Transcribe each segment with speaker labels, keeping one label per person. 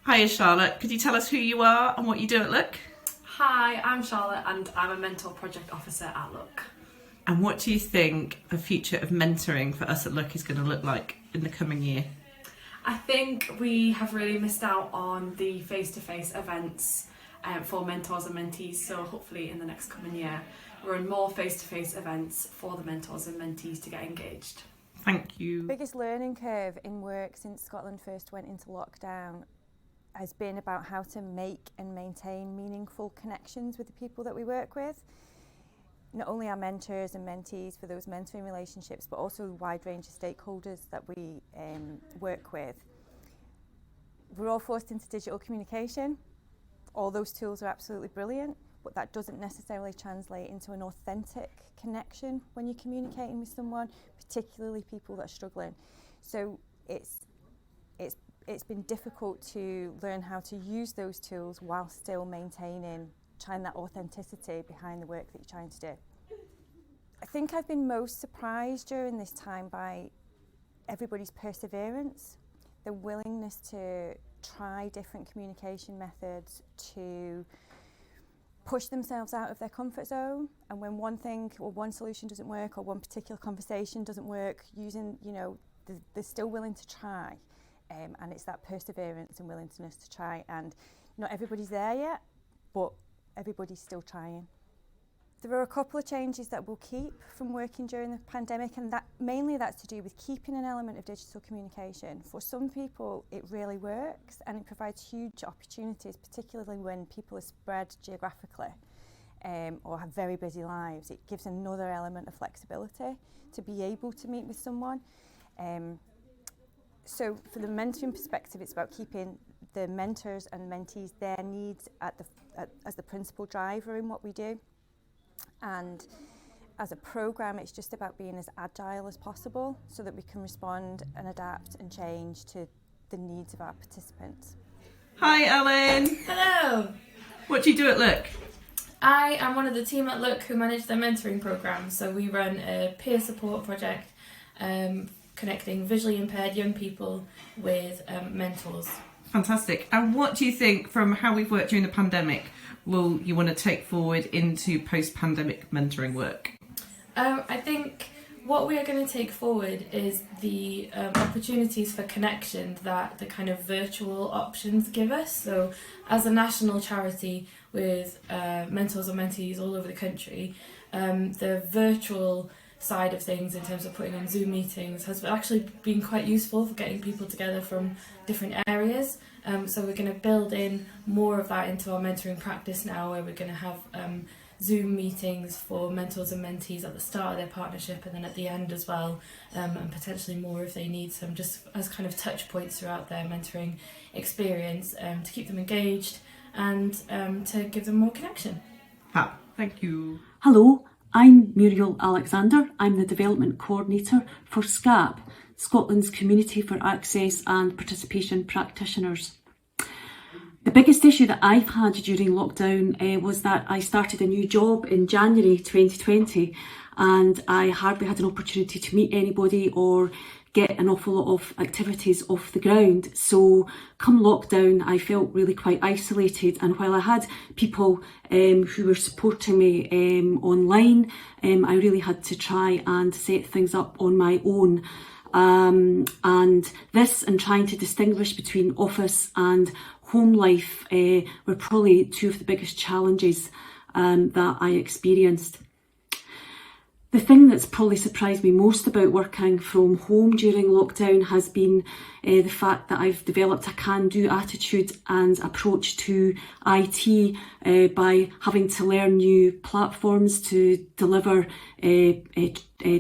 Speaker 1: Hiya Charlotte, could you tell us who you are and what you do at Look?
Speaker 2: Hi, I'm Charlotte and I'm a Mentor Project Officer at Look.
Speaker 1: And what do you think the future of mentoring for us at Look is going to look like in the coming year?
Speaker 2: I think we have really missed out on the face-to-face events for mentors and mentees, so hopefully in the next coming year we're in more face-to-face events for the mentors and mentees to get engaged.
Speaker 1: Thank you.
Speaker 3: The biggest learning curve in work since Scotland first went into lockdown has been about how to make and maintain meaningful connections with the people that we work with. Not only our mentors and mentees for those mentoring relationships, but also the wide range of stakeholders that we work with. We're all forced into digital communication. All those tools are absolutely brilliant, but that doesn't necessarily translate into an authentic connection when you're communicating with someone, particularly people that are struggling. So it's been difficult to learn how to use those tools while still maintaining that authenticity behind the work that you're trying to do. I think I've been most surprised during this time by everybody's perseverance, the willingness to try different communication methods, to push themselves out of their comfort zone, and when one thing or one solution doesn't work or one particular conversation doesn't work, they're still willing to try. And it's that perseverance and willingness to try, and not everybody's there yet, but everybody's still trying. There are a couple of changes that we'll keep from working during the pandemic, and that's to do with keeping an element of digital communication. For some people it really works and it provides huge opportunities, particularly when people are spread geographically or have very busy lives. It gives another element of flexibility to be able to meet with someone. So from the mentoring perspective, it's about keeping the mentors and mentees, their needs as the principal driver in what we do. And as a programme, it's just about being as agile as possible so that we can respond and adapt and change to the needs of our participants.
Speaker 1: Hi Ellen!
Speaker 4: Hello!
Speaker 1: What do you do at Look?
Speaker 4: I am one of the team at Look who manage the mentoring programme. So we run a peer support project connecting visually impaired young people with mentors.
Speaker 1: Fantastic. And what do you think, from how we've worked during the pandemic, will you want to take forward into post-pandemic mentoring work?
Speaker 4: I think what we are going to take forward is the opportunities for connection that the kind of virtual options give us. So as a national charity with mentors and mentees all over the country, the virtual side of things in terms of putting on Zoom meetings has actually been quite useful for getting people together from different areas. So we're going to build in more of that into our mentoring practice now, where we're going to have Zoom meetings for mentors and mentees at the start of their partnership and then at the end as well, and potentially more if they need some, just as kind of touch points throughout their mentoring experience, to keep them engaged and to give them more connection.
Speaker 1: Thank you.
Speaker 5: Hello, I'm Muriel Alexander. I'm the Development Coordinator for SCAP, Scotland's Community for Access and Participation Practitioners. The biggest issue that I've had during lockdown was that I started a new job in January 2020 and I hardly had an opportunity to meet anybody or get an awful lot of activities off the ground. So come lockdown, I felt really quite isolated, and while I had people who were supporting me online, I really had to try and set things up on my own. And this and trying to distinguish between office and home life were probably two of the biggest challenges that I experienced. The thing that's probably surprised me most about working from home during lockdown has been the fact that I've developed a can-do attitude and approach to IT by having to learn new platforms to deliver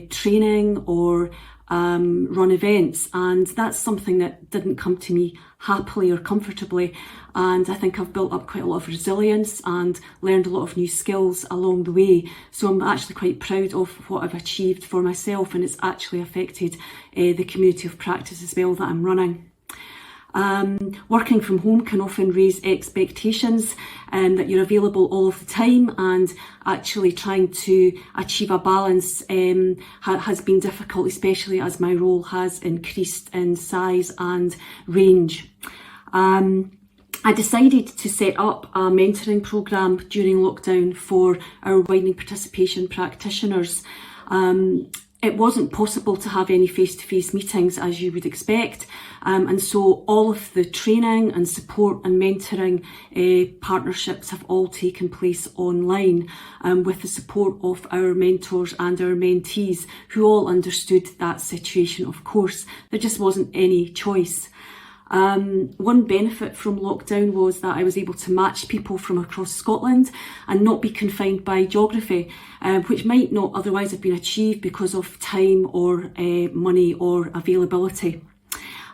Speaker 5: training or run events, and that's something that didn't come to me happily or comfortably, and I think I've built up quite a lot of resilience and learned a lot of new skills along the way. So I'm actually quite proud of what I've achieved for myself, and it's actually affected the community of practice as well that I'm running. Working from home can often raise expectations that you're available all of the time, and actually trying to achieve a balance has been difficult, especially as my role has increased in size and range. I decided to set up a mentoring programme during lockdown for our widening participation practitioners. It wasn't possible to have any face-to-face meetings as you would expect, and so all of the training and support and mentoring partnerships have all taken place online, with the support of our mentors and our mentees, who all understood that situation. Of course, there just wasn't any choice. One benefit from lockdown was that I was able to match people from across Scotland and not be confined by geography, which might not otherwise have been achieved because of time or money or availability.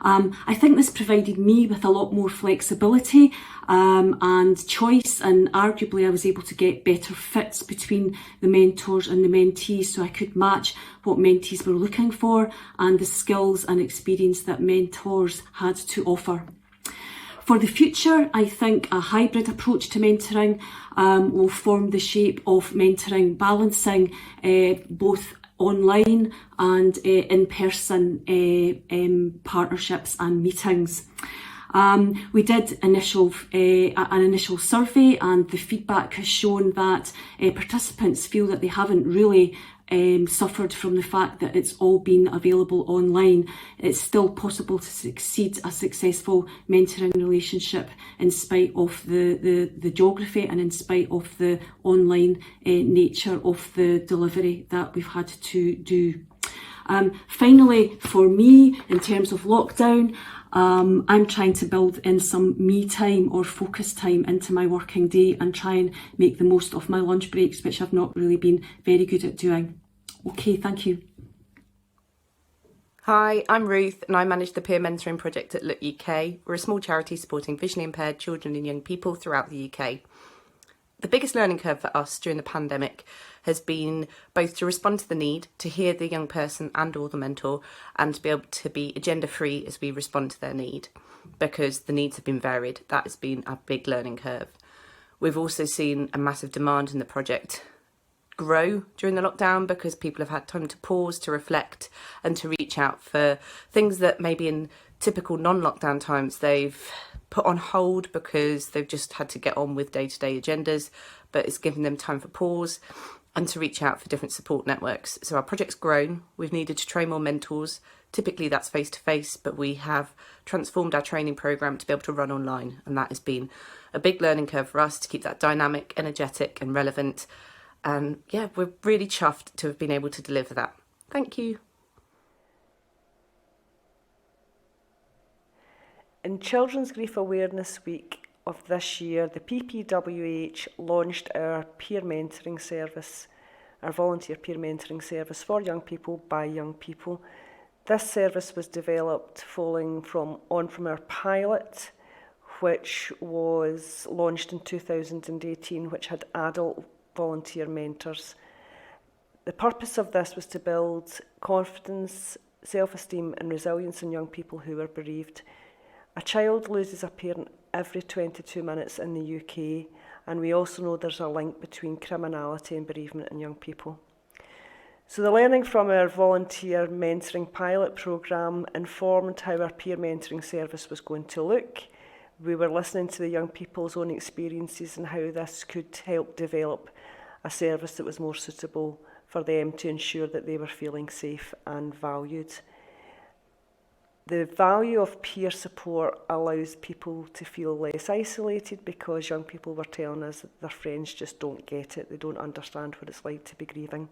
Speaker 5: I think this provided me with a lot more flexibility and choice, and arguably I was able to get better fits between the mentors and the mentees, so I could match what mentees were looking for and the skills and experience that mentors had to offer. For the future, I think a hybrid approach to mentoring will form the shape of mentoring balancing both online and in-person partnerships and meetings. We did an initial survey, and the feedback has shown that participants feel that they haven't really suffered from the fact that it's all been available online. It's still possible to succeed a successful mentoring relationship in spite of the geography and in spite of the online nature of the delivery that we've had to do. Finally, for me, in terms of lockdown, I'm trying to build in some me time or focus time into my working day and try and make the most of my lunch breaks, which I've not really been very good at doing. Okay, thank you.
Speaker 6: Hi, I'm Ruth and I manage the peer mentoring project at Look UK. We're a small charity supporting visually impaired children and young people throughout the UK. The biggest learning curve for us during the pandemic has been both to respond to the need, to hear the young person and or the mentor, and to be able to be agenda free as we respond to their need, because the needs have been varied. That has been a big learning curve. We've also seen a massive demand in the project grow during the lockdown because people have had time to pause, to reflect and to reach out for things that maybe in typical non-lockdown times they've put on hold because they've just had to get on with day-to-day agendas, but it's given them time for pause and to reach out for different support networks. So our project's grown. We've needed to train more mentors. Typically that's face-to-face, but we have transformed our training programme to be able to run online, and that has been a big learning curve for us to keep that dynamic, energetic and relevant. And yeah, we're really chuffed to have been able to deliver that. Thank you.
Speaker 7: In Children's Grief Awareness Week of this year, the PPWH launched our peer mentoring service, our volunteer peer mentoring service for young people by young people. This service was developed following from our pilot, which was launched in 2018, which had adult volunteer mentors. The purpose of this was to build confidence, self-esteem and resilience in young people who are bereaved. A child loses a parent every 22 minutes in the UK, and we also know there's a link between criminality and bereavement in young people. So the learning from our volunteer mentoring pilot programme informed how our peer mentoring service was going to look. We were listening to the young people's own experiences and how this could help develop a service that was more suitable for them to ensure that they were feeling safe and valued. The value of peer support allows people to feel less isolated, because young people were telling us that their friends just don't get it, they don't understand what it's like to be grieving.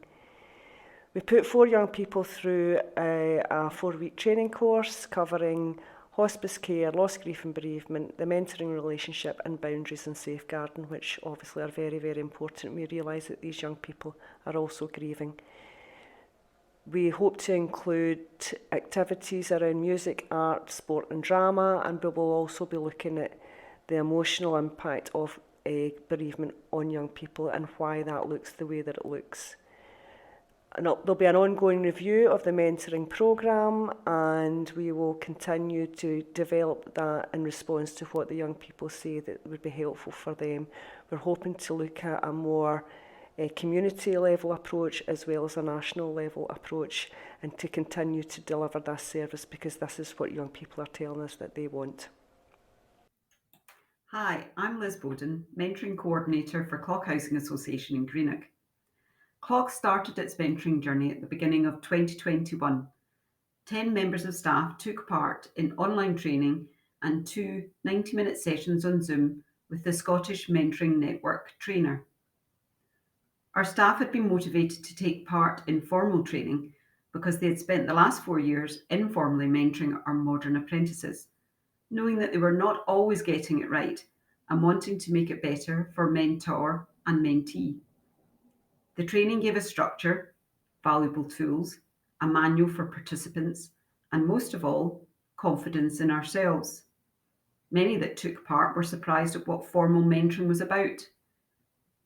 Speaker 7: We put 4 young people through a 4-week training course covering hospice care, loss, grief and bereavement, the mentoring relationship and boundaries and safeguarding, which obviously are very, very important. We realise that these young people are also grieving. We hope to include activities around music, art, sport and drama, and we will also be looking at the emotional impact of bereavement on young people and why that looks the way that it looks. And there'll be an ongoing review of the mentoring programme, and we will continue to develop that in response to what the young people say that would be helpful for them. We're hoping to look at a more community level approach as well as a national level approach, and to continue to deliver this service because this is what young people are telling us that they want.
Speaker 8: Hi, I'm Liz Bowden, Mentoring Coordinator for Clock Housing Association in Greenock. Clock started its mentoring journey at the beginning of 2021. 10 members of staff took part in online training and 2 90-minute sessions on Zoom with the Scottish Mentoring Network trainer. Our staff had been motivated to take part in formal training because they had spent the last 4 years informally mentoring our modern apprentices, knowing that they were not always getting it right and wanting to make it better for mentor and mentee. The training gave us structure, valuable tools, a manual for participants, and most of all, confidence in ourselves. Many that took part were surprised at what formal mentoring was about.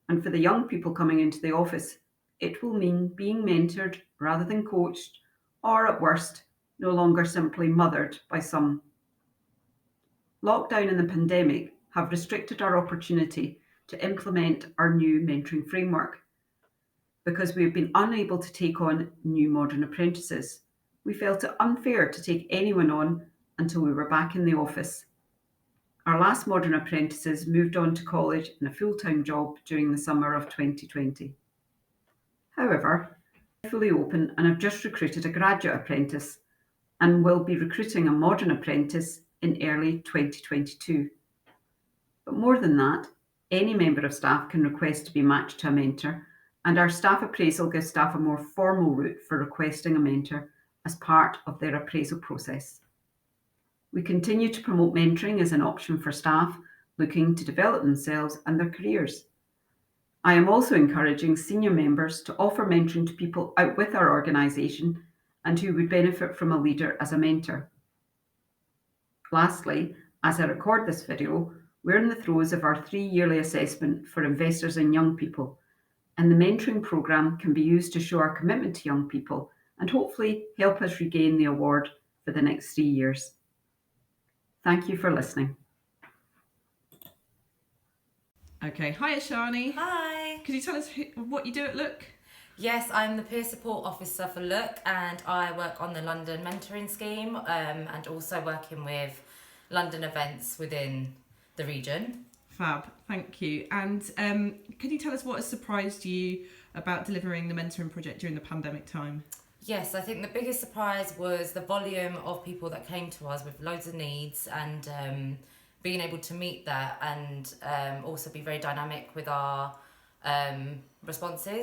Speaker 8: And for the young people coming into the office, it will mean being mentored rather than coached, or at worst, no longer simply mothered by some. Lockdown and the pandemic have restricted our opportunity to implement our new mentoring framework. Because we have been unable to take on new modern apprentices, we felt it unfair to take anyone on until we were back in the office. Our last modern apprentices moved on to college and a full-time job during the summer of 2020. However, I'm fully open and have just recruited a graduate apprentice and will be recruiting a modern apprentice in early 2022. But more than that, any member of staff can request to be matched to a mentor, and our staff appraisal gives staff a more formal route for requesting a mentor as part of their appraisal process. We continue to promote mentoring as an option for staff looking to develop themselves and their careers. I am also encouraging senior members to offer mentoring to people out with our organisation and who would benefit from a leader as a mentor. Lastly, as I record this video, we're in the throes of our 3-yearly assessment for investors in young people, and the mentoring programme can be used to show our commitment to young people and hopefully help us regain the award for the next 3 years. Thank you for listening.
Speaker 1: Okay, hi Ashani.
Speaker 9: Hi.
Speaker 1: Could you tell us what you do at Look?
Speaker 9: Yes, I'm the peer support officer for Look, and I work on the London mentoring scheme and also working with London events within the region.
Speaker 1: Fab, thank you. And can you tell us what has surprised you about delivering the mentoring project during the pandemic time?
Speaker 9: Yes, I think the biggest surprise was the volume of people that came to us with loads of needs, and being able to meet that and also be very dynamic with our responses.